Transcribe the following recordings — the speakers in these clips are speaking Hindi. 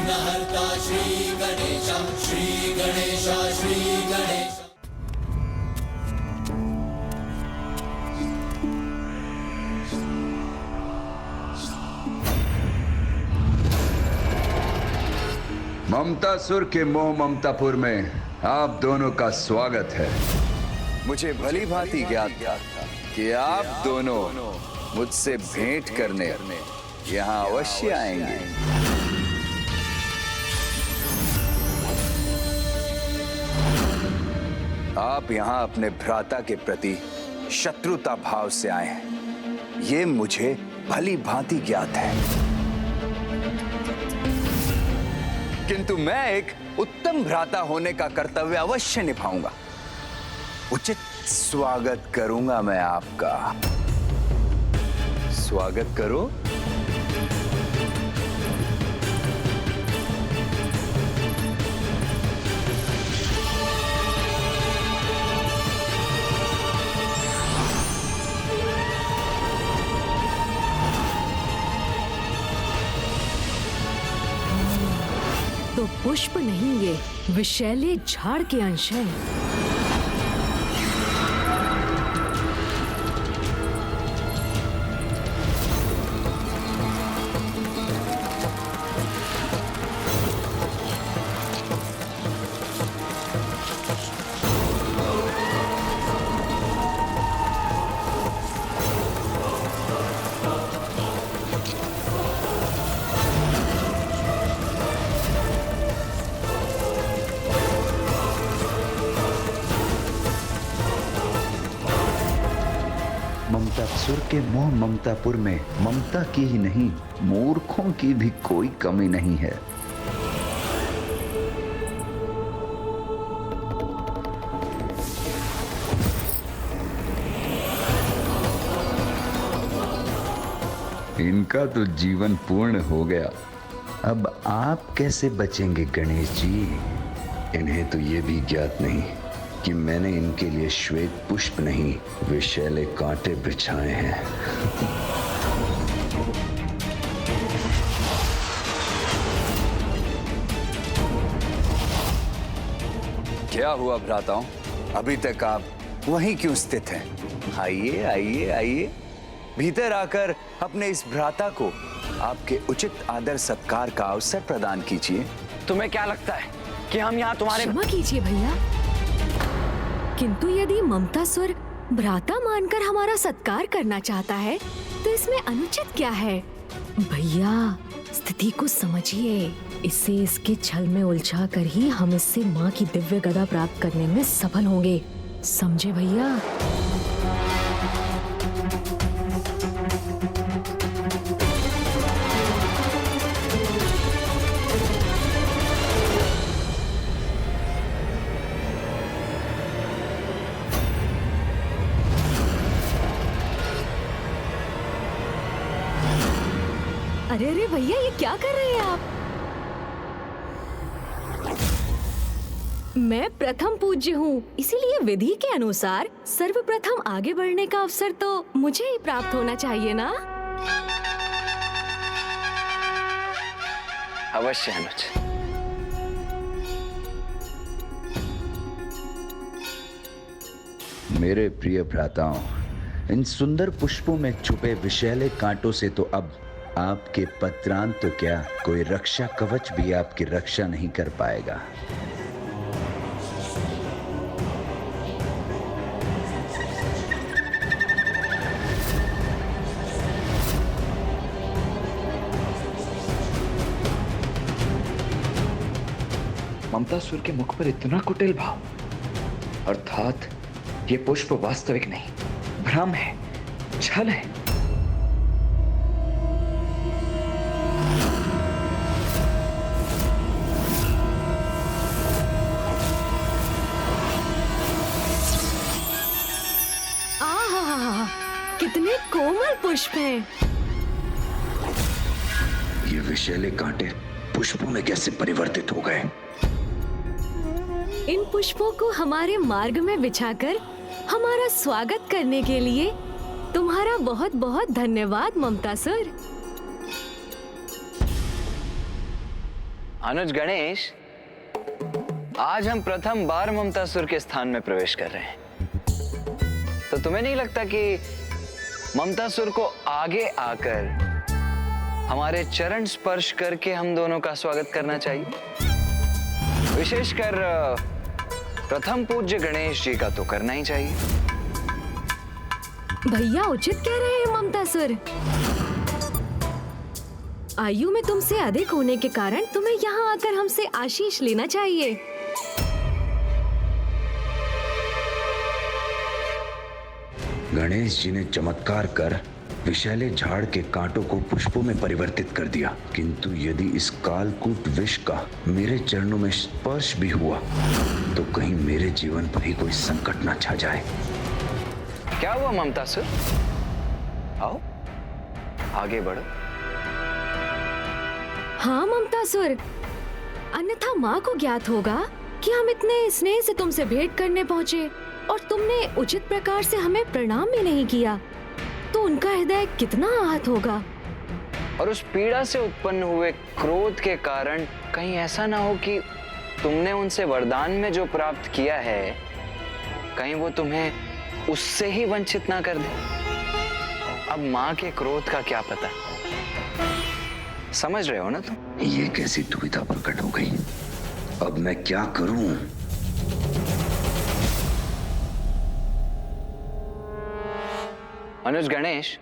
विघ्नहर्ता श्री गणेश, श्री गणेश, श्री गणेश। ममतासुर के मोह ममतापुर में आप दोनों का स्वागत है। मुझे भली भांति ज्ञात था कि आप दोनों मुझसे भेंट करने यहाँ अवश्य आएंगे। आप यहाँ अपने भ्राता के प्रति शत्रुता भाव से आए हैं, ये मुझे भली भांति ज्ञात है। किंतु मैं एक उत्तम भ्राता होने का कर्तव्य अवश्य निभाऊंगा। उचित स्वागत करूंगा मैं आपका। स्वागत करो। तो पुष्प नहीं, ये विषैले झाड़ के अंश हैं। ममतासुर के मोह ममतापुर में ममता की ही नहीं, मूर्खों की भी कोई कमी नहीं है। इनका तो जीवन पूर्ण हो गया। अब आप कैसे बचेंगे गणेश जी? इन्हें तो ये भी ज्ञात नहीं कि मैंने इनके लिए श्वेत पुष्प नहीं, विषैले कांटे बिछाए हैं। क्या हुआ भ्राताओं? अभी तक आप वहीं क्यों स्थित हैं? आइए आइए आइए, भीतर आकर अपने इस भ्राता को आपके उचित आदर सत्कार का अवसर प्रदान कीजिए। तुम्हें क्या लगता है कि हम यहाँ तुम्हारे... क्षमा कीजिए भैया, किंतु यदि ममतासुर भ्राता मानकर हमारा सत्कार करना चाहता है तो इसमें अनुचित क्या है? भैया, स्थिति को समझिए। इसे इसके छल में उलझा कर ही हम इससे माँ की दिव्य गदा प्राप्त करने में सफल होंगे। समझे भैया? अरे अरे भैया, ये क्या कर रहे हैं आप? मैं प्रथम पूज्य हूँ, इसीलिए विधि के अनुसार सर्वप्रथम आगे बढ़ने का अवसर तो मुझे ही प्राप्त होना चाहिए ना? अवश्य अनुज। मेरे प्रिय भ्राताओं, इन सुंदर पुष्पों में छुपे विषैले कांटों से तो अब आपके पत्रांत तो क्या, कोई रक्षा कवच भी आपकी रक्षा नहीं कर पाएगा। ममतासुर के मुख पर इतना कुटिल भाव, अर्थात ये पुष्प वास्तविक नहीं, भ्रम है, छल है। कितने कोमल पुष्प हैं। ये विषैले कांटे पुष्पों में कैसे परिवर्तित हो गए? इन पुष्पों को हमारे मार्ग में बिछाकर हमारा स्वागत करने के लिए तुम्हारा बहुत बहुत धन्यवाद ममतासुर। अनुज गणेश, आज हम प्रथम बार ममतासुर के स्थान में प्रवेश कर रहे हैं, तो तुम्हें नहीं लगता कि ममतासुर को आगे आकर हमारे चरण स्पर्श करके हम दोनों का स्वागत करना चाहिए? विशेषकर प्रथम पूज्य गणेश जी का तो करना ही चाहिए। भैया उचित कह रहे हैं ममतासुर। आयु में तुमसे अधिक होने के कारण तुम्हें यहाँ आकर हमसे आशीष लेना चाहिए। गणेश जी ने चमत्कार कर विषैले झाड़ के कांटों को पुष्पों में परिवर्तित कर दिया, किंतु यदि इस कालकूट विष का मेरे चरणों में स्पर्श भी हुआ तो कहीं मेरे जीवन पर ही कोई संकट न छा जाए। क्या हुआ ममतासुर? आओ आगे बढ़ो। हाँ ममतासुर, अन्यथा माँ को ज्ञात होगा कि हम इतने स्नेह से तुमसे भेंट करने पहुँचे और तुमने उचित प्रकार से हमें प्रणाम भी नहीं किया, तो उनका हृदय कितना आहत होगा। और उस पीड़ा से उत्पन्न हुए क्रोध के कारण कहीं ऐसा ना हो कि तुमने उनसे वरदान में जो प्राप्त किया है, कहीं वो तुम्हें उससे ही वंचित ना कर दे। अब माँ के क्रोध का क्या पता, समझ रहे हो ना तुम? ये कैसी दुविधा प्रकट हो गई, अब मैं क्या करूं? अनुज गणेश,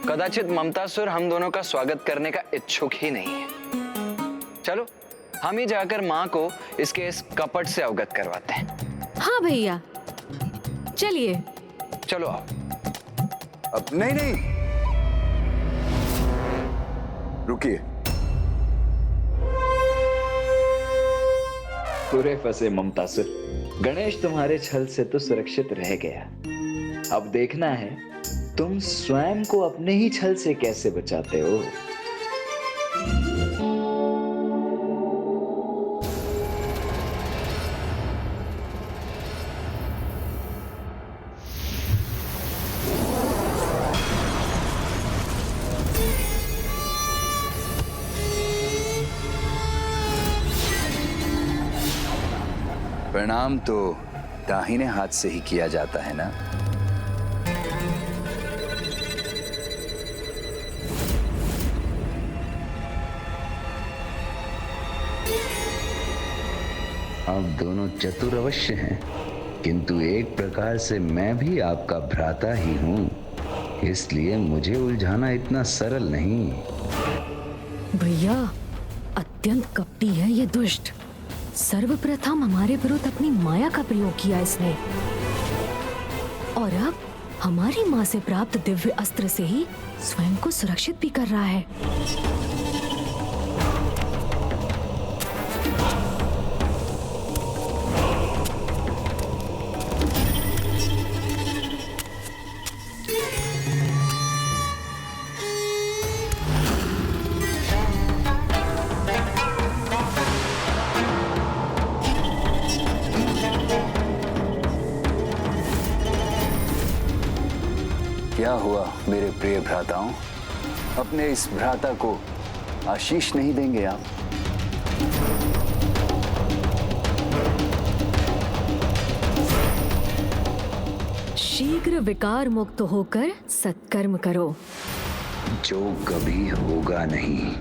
कदाचित ममतासुर हम दोनों का स्वागत करने का इच्छुक ही नहीं है। चलो हम ही जाकर माँ को इसके इस कपट से अवगत करवाते हैं। हाँ भैया चलिए। चलो आओ। अब नहीं, रुकिए। पूरे फंसे ममतासुर, गणेश तुम्हारे छल से तो सुरक्षित रह गया। अब देखना है तुम स्वयं को अपने ही छल से कैसे बचाते हो। प्रणाम तो दाहिने हाथ से ही किया जाता है ना? आप दोनों चतुर अवश्य हैं, किंतु एक प्रकार से मैं भी आपका भ्राता ही हूं, इसलिए मुझे उलझाना इतना सरल नहीं। भैया अत्यंत कपटी है ये दुष्ट। सर्वप्रथम हमारे विरुद्ध अपनी माया का प्रयोग किया इसने, और अब हमारी माँ से प्राप्त दिव्य अस्त्र से ही स्वयं को सुरक्षित भी कर रहा है। क्या हुआ मेरे प्रिय भ्राताओं, अपने इस भ्राता को आशीष नहीं देंगे आप? शीघ्र विकार मुक्त होकर सत्कर्म करो, जो कभी होगा नहीं।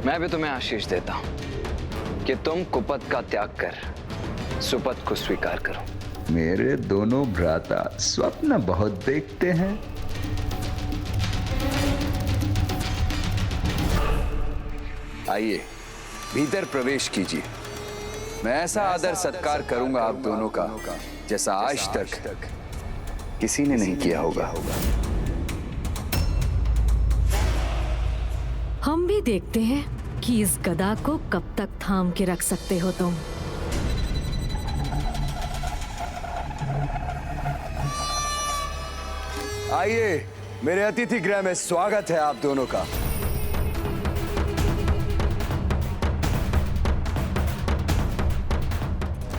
मैं भी तुम्हें आशीष देता हूं कि तुम कुपथ का त्याग कर सुपथ को स्वीकार करो। मेरे दोनों भ्राता स्वप्न बहुत देखते हैं। आइए भीतर प्रवेश कीजिए। मैं ऐसा आदर सत्कार करूंगा आप दोनों का जैसा आज तक किसी ने नहीं किया होगा। हम भी देखते हैं कि इस गदा को कब तक थाम के रख सकते हो तुम। आइए, मेरे अतिथि गृह में स्वागत है आप दोनों का।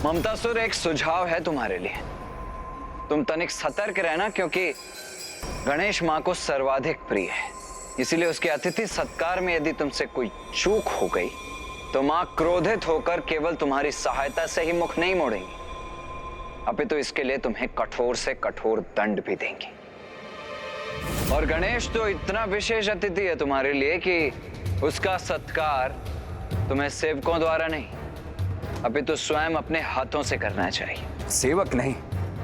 ममतासुर, एक सुझाव है तुम्हारे लिए। तुम तनिक सतर्क रहना, क्योंकि गणेश माँ को सर्वाधिक प्रिय है। इसीलिए उसके अतिथि सत्कार में यदि तुमसे कोई चूक हो गई तो मां क्रोधित होकर केवल तुम्हारी सहायता से ही मुख नहीं मोड़ेंगी, अपितु इसके लिए तुम्हें कठोर से कठोर दंड भी देंगी। और गणेश तो इतना विशेष अतिथि है तुम्हारे लिए कि उसका सत्कार तुम्हें सेवकों द्वारा नहीं, अपितु स्वयं अपने हाथों से करना चाहिए। सेवक नहीं,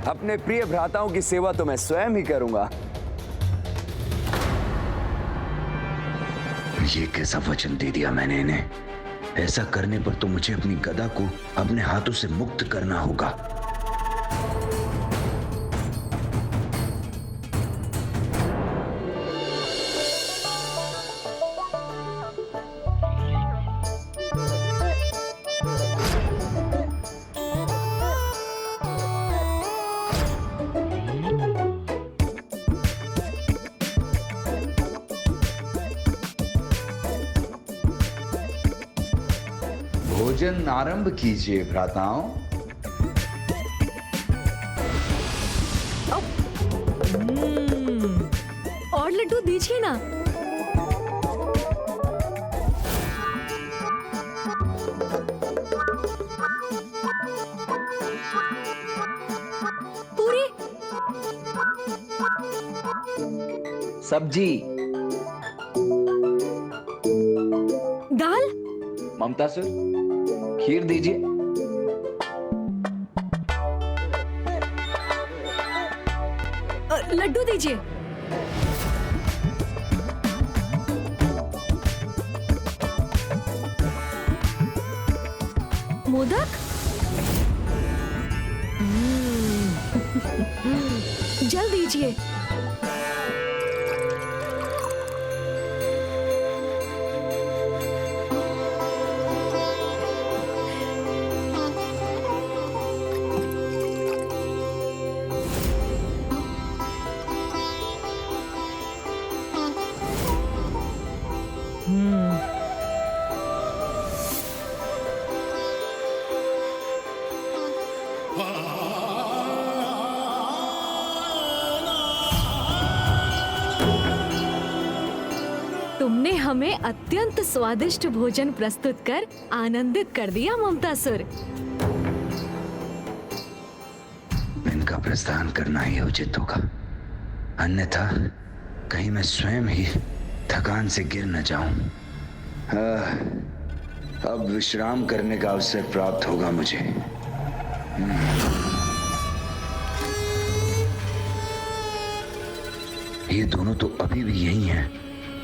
अपने प्रिय भ्राताओं की सेवा तो मैं स्वयं ही करूंगा। ये कैसा वचन दे दिया मैंने इन्हें? ऐसा करने पर तो मुझे अपनी गदा को अपने हाथों से मुक्त करना होगा। भोजन आरंभ कीजिए भ्राताओं। और लड्डू दीजिए ना। पूरी सब्जी। दाल। ममतासुर, खीर दीजिए। लड्डू दीजिए। मोदक। जल दीजिए। तुमने हमें अत्यंत स्वादिष्ट भोजन प्रस्तुत कर आनंदित कर दिया ममतासुर। इनका प्रस्थान करना ही उचित होगा, अन्यथा कहीं मैं स्वयं ही थकान से गिर न जाऊं। अब विश्राम करने का अवसर प्राप्त होगा मुझे। ये दोनों तो अभी भी यही हैं।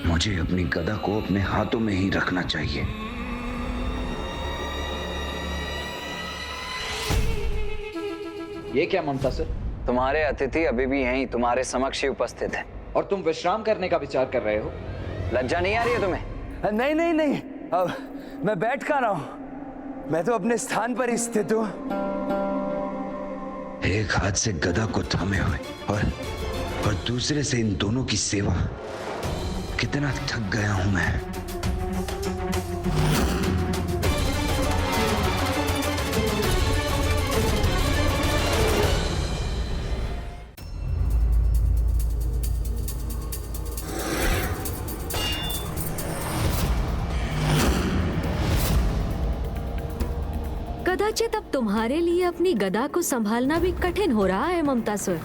मुझे अपनी गदा को अपने हाथों में ही रखना चाहिए। ये क्या ममतासुर? तुम्हारे अतिथि अभी भी यहीं तुम्हारे समक्ष ही उपस्थित हैं। और तुम विश्राम करने का विचार कर रहे हो? लज्जा नहीं आ रही है तुम्हें? नहीं नहीं नहीं, अब मैं बैठ कहाँ रहा हूं, मैं तो अपने स्थान पर ही स्थित हूं। एक हाथ से गदा को थामे हुए और दूसरे से इन दोनों की सेवा। कितना थक गया हूं मैं। कदाचित अब तुम्हारे लिए अपनी गदा को संभालना भी कठिन हो रहा है ममतासुर।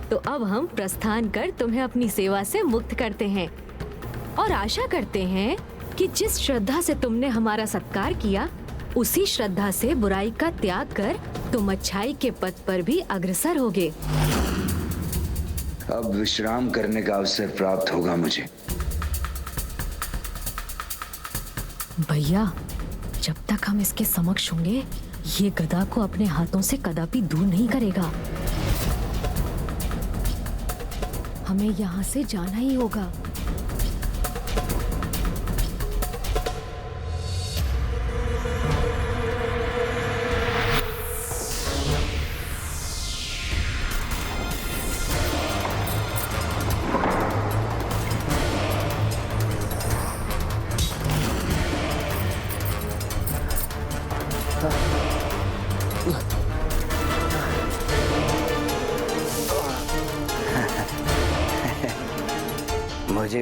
तो अब हम प्रस्थान कर तुम्हें अपनी सेवा से मुक्त करते हैं और आशा करते हैं कि जिस श्रद्धा से तुमने हमारा सत्कार किया, उसी श्रद्धा से बुराई का त्याग कर तुम अच्छाई के पथ पर भी अग्रसर होगे। अब विश्राम करने का अवसर प्राप्त होगा मुझे। भैया, जब तक हम इसके समक्ष होंगे, ये गदा को अपने हाथों से कदापि दूर नहीं करेगा। हमें यहाँ से जाना ही होगा।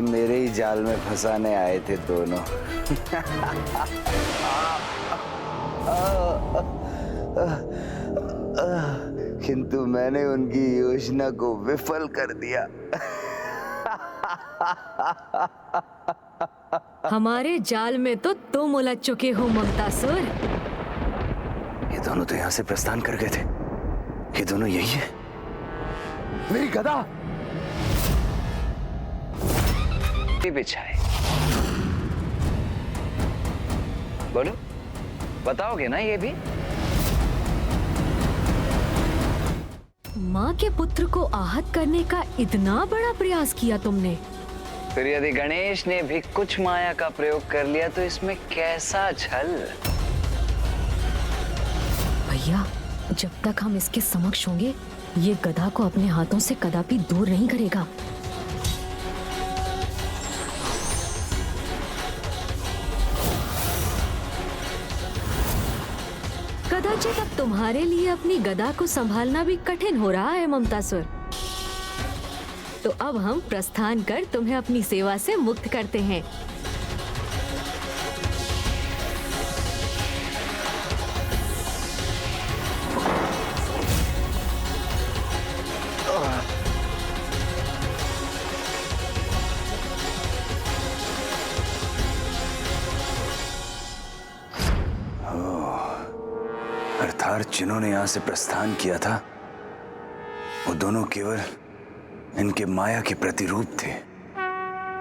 मेरे ही जाल में फंसाने आए थे दोनों। किंतु मैंने उनकी योजना को विफल कर दिया। हमारे जाल में तो तुम उलझ चुके हो ममतासुर। ये दोनों तो यहां से प्रस्थान कर गए थे। ये दोनों यही है। मेरी गदा बिछाए। बोलो, बताओगे ना ये भी? माँ के पुत्र को आहत करने का इतना बड़ा प्रयास किया तुमने। फिर यदि गणेश ने भी कुछ माया का प्रयोग कर लिया तो इसमें कैसा छल। भैया, जब तक हम इसके समक्ष होंगे, ये गधा को अपने हाथों से कदापि दूर नहीं करेगा। कदाचित अब तुम्हारे लिए अपनी गदा को संभालना भी कठिन हो रहा है ममतासुर। तो अब हम प्रस्थान कर तुम्हें अपनी सेवा से मुक्त करते हैं। अर्थात जिन्होंने यहां से प्रस्थान किया था वो दोनों केवल इनके माया के प्रतिरूप थे।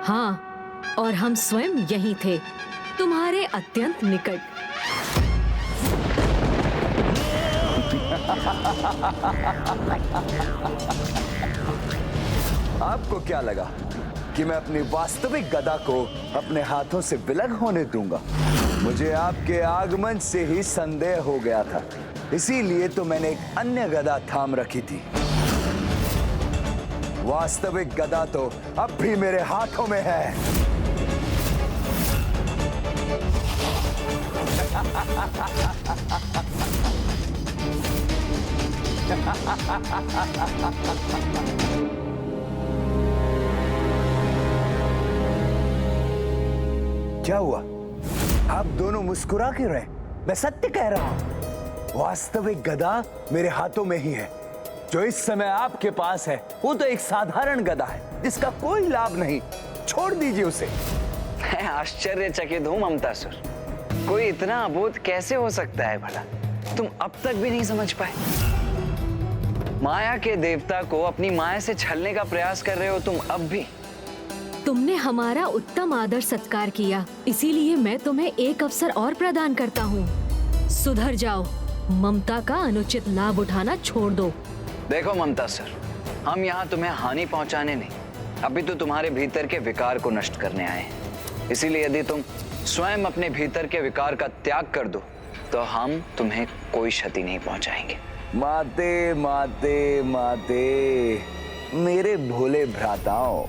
हाँ, और हम स्वयं यही थे, तुम्हारे अत्यंत निकट। आपको क्या लगा कि मैं अपनी वास्तविक गदा को अपने हाथों से विलग होने दूंगा? मुझे आपके आगमन से ही संदेह हो गया था, इसीलिए तो मैंने एक अन्य गदा थाम रखी थी। वास्तविक गदा तो अब भी मेरे हाथों में है। क्या हुआ? आप दोनों मुस्कुरा क्यों रहे? मैं सत्य कह रहा हूं। वास्तविक गदा मेरे हाथों में ही है। जो इस समय आपके पास है वो तो एक साधारण गदा है जिसका कोई लाभ नहीं। छोड़ दीजिए उसे। मैं आश्चर्यचकित हूं ममतासुर। कोई इतना अबोध कैसे हो सकता है भला? तुम अब तक भी नहीं समझ पाए? माया के देवता को अपनी माया से छलने का प्रयास कर रहे हो तुम अब भी। तुमने हमारा उत्तम आदर सत्कार किया, इसीलिए मैं तुम्हें एक अवसर और प्रदान करता हूँ। सुधर जाओ, ममता का अनुचित लाभ उठाना छोड़ दो। देखो ममतासुर, हम यहाँ तुम्हें हानि पहुंचाने नहीं, अभी तो तुम्हारे भीतर के विकार को नष्ट करने आए हैं। इसीलिए यदि तुम स्वयं अपने भीतर के विकार का त्याग कर दो तो हम तुम्हें कोई क्षति नहीं पहुंचाएंगे। माते माते माते, मेरे भोले भ्राताओं,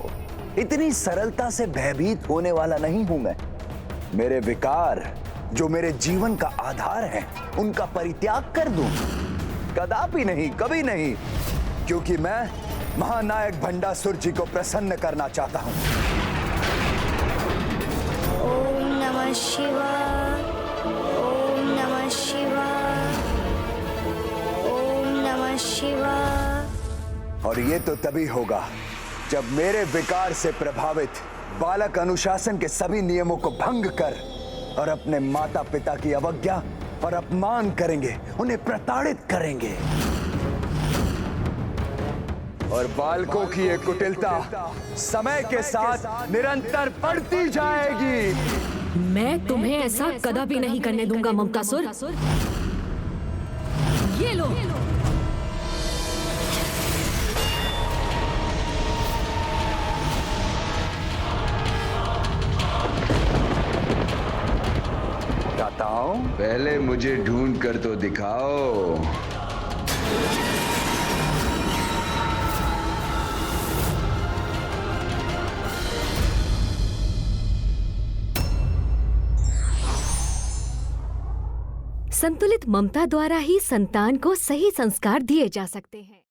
इतनी सरलता से भयभीत होने वाला नहीं हूं मैं। मेरे विकार जो मेरे जीवन का आधार है उनका परित्याग कर दूं? कदापि नहीं, कभी नहीं, क्योंकि मैं महानायक भंडासुर जी को प्रसन्न करना चाहता हूं। ओम नमः शिवाय, ओम नमः शिवाय, ओम नमः शिवाय। और ये तो तभी होगा जब मेरे विकार से प्रभावित बालक अनुशासन के सभी नियमों को भंग कर और अपने माता पिता की अवज्ञा और अपमान करेंगे, उन्हें प्रताड़ित करेंगे। और बालकों की ये कुटिलता समय के साथ निरंतर बढ़ती जाएगी। मैं तुम्हें ऐसा कदापि नहीं करने दूंगा ममतासुर। ये लो। पहले मुझे ढूंढ कर तो दिखाओ। संतुलित ममता द्वारा ही संतान को सही संस्कार दिए जा सकते हैं।